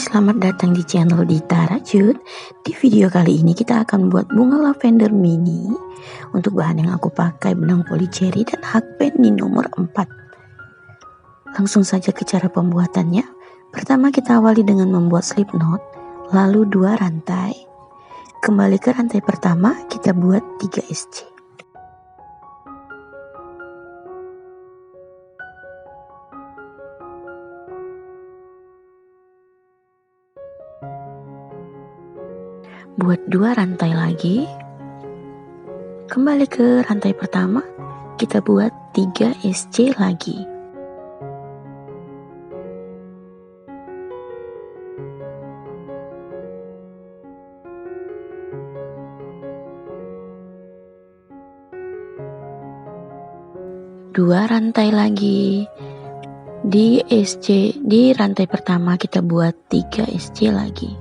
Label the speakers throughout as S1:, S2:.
S1: selamat datang di channel Dita Rajut. Di video kali ini kita akan buat bunga lavender mini. Untuk bahan yang aku pakai benang polycherry dan hakpen di nomor 4. Langsung saja ke cara pembuatannya. Pertama kita awali dengan membuat slip knot, lalu 2 rantai. Kembali ke rantai pertama, kita buat 3 SC. Buat 2 rantai lagi. Kembali ke rantai pertama, kita buat 3 SC lagi. Dua rantai lagi. Di rantai pertama kita buat 3 SC lagi.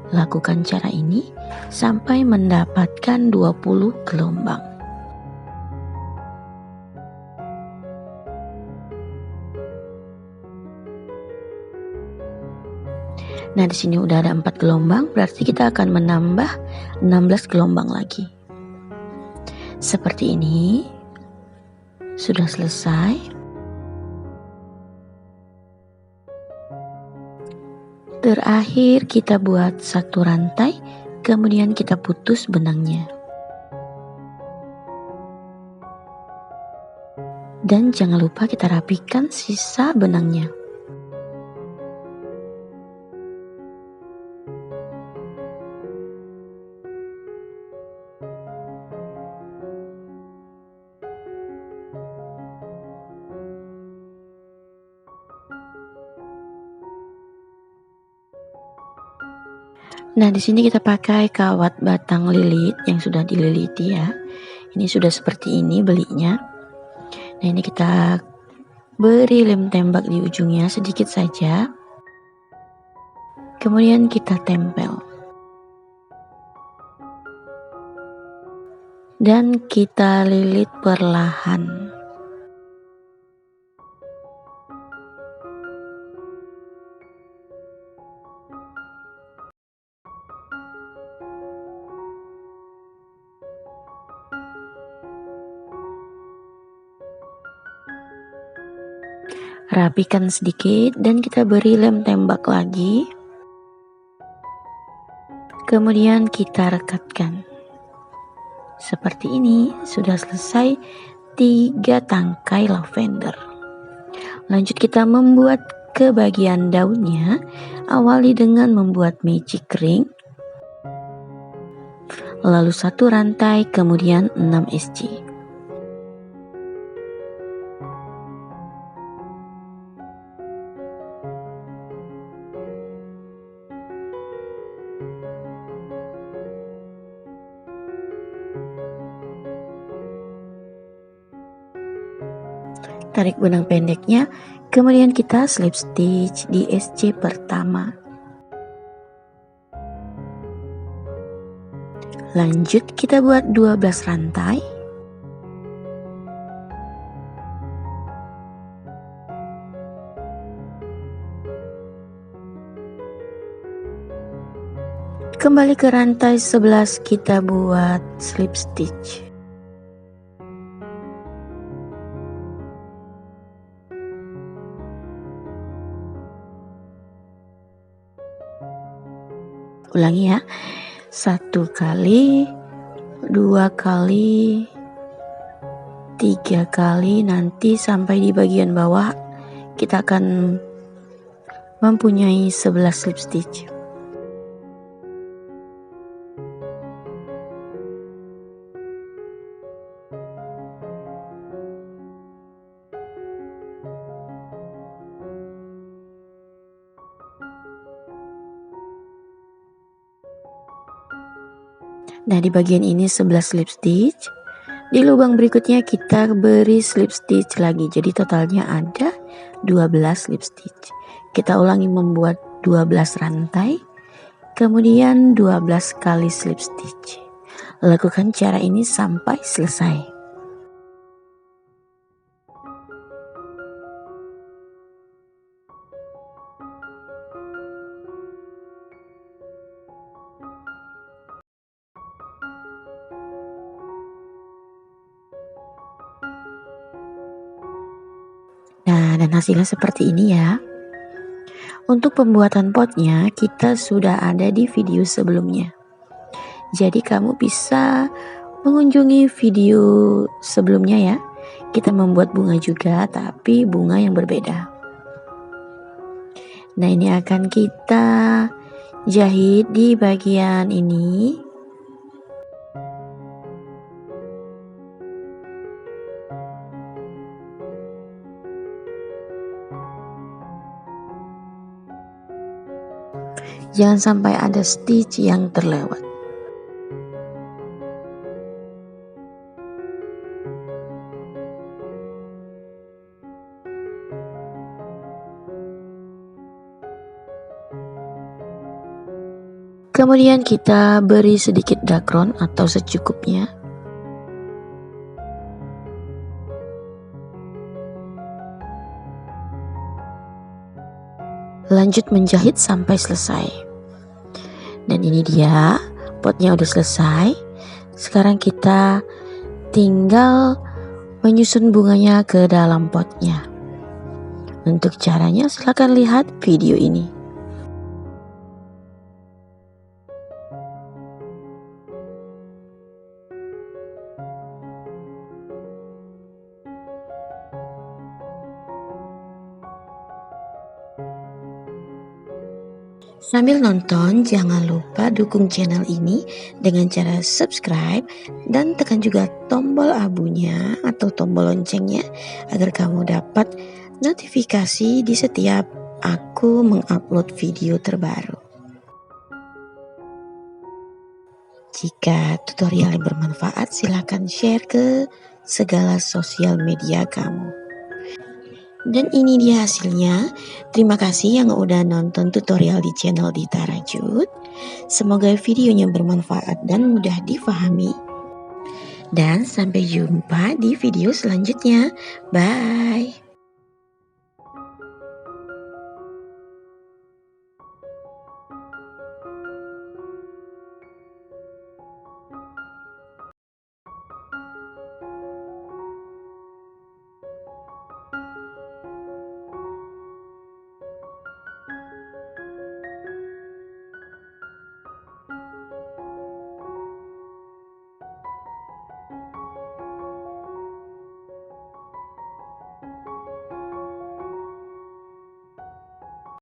S1: Lakukan cara ini sampai mendapatkan 20 gelombang. Nah, di sini udah ada 4 gelombang, berarti kita akan menambah 16 gelombang lagi. Seperti ini. Sudah selesai. Terakhir kita buat 1 rantai, kemudian kita putus benangnya. Dan jangan lupa kita rapikan sisa benangnya. Nah, di sini kita pakai kawat batang lilit yang sudah dililiti ya. Ini sudah seperti ini belinya. Nah, ini kita beri lem tembak di ujungnya sedikit saja. Kemudian kita tempel. Dan kita lilit perlahan. Rapikan sedikit dan kita beri lem tembak lagi. Kemudian kita rekatkan. Seperti ini, sudah selesai 3 tangkai lavender. Lanjut kita membuat ke bagian daunnya. Awali dengan membuat magic ring. Lalu 1 rantai, kemudian 6 SC. Tarik benang pendeknya, kemudian kita slip stitch di SC pertama. Lanjut kita buat 12 rantai. Kembali ke rantai 11 kita buat slip stitch. Ulangi ya. 1 kali, 2 kali, 3 kali, nanti sampai di bagian bawah kita akan mempunyai 11 slip stitch. Nah, di bagian ini 11 slip stitch. Di lubang berikutnya kita beri slip stitch lagi. Jadi totalnya ada 12 slip stitch. Kita ulangi membuat 12 rantai. Kemudian 12 kali slip stitch. Lakukan cara ini sampai selesai. Nah, dan hasilnya seperti ini ya. Untuk pembuatan potnya kita sudah ada di video sebelumnya. Jadi kamu bisa mengunjungi video sebelumnya ya. Kita membuat bunga juga, tapi bunga yang berbeda. Nah, ini akan kita jahit di bagian ini. Jangan sampai ada stitch yang terlewat. Kemudian kita beri sedikit dakron atau secukupnya. Lanjut menjahit sampai selesai. Dan ini dia, potnya udah selesai. Sekarang kita tinggal menyusun bunganya ke dalam potnya. Untuk caranya silakan lihat video ini. Sambil nonton, jangan lupa dukung channel ini dengan cara subscribe dan tekan juga tombol abunya atau tombol loncengnya agar kamu dapat notifikasi di setiap aku mengupload video terbaru. Jika tutorial yang bermanfaat, silakan share ke segala sosial media kamu. Dan ini dia hasilnya. Terima kasih yang udah nonton tutorial di channel Dita Rajut. Semoga videonya bermanfaat dan mudah difahami. Dan sampai jumpa di video selanjutnya. Bye.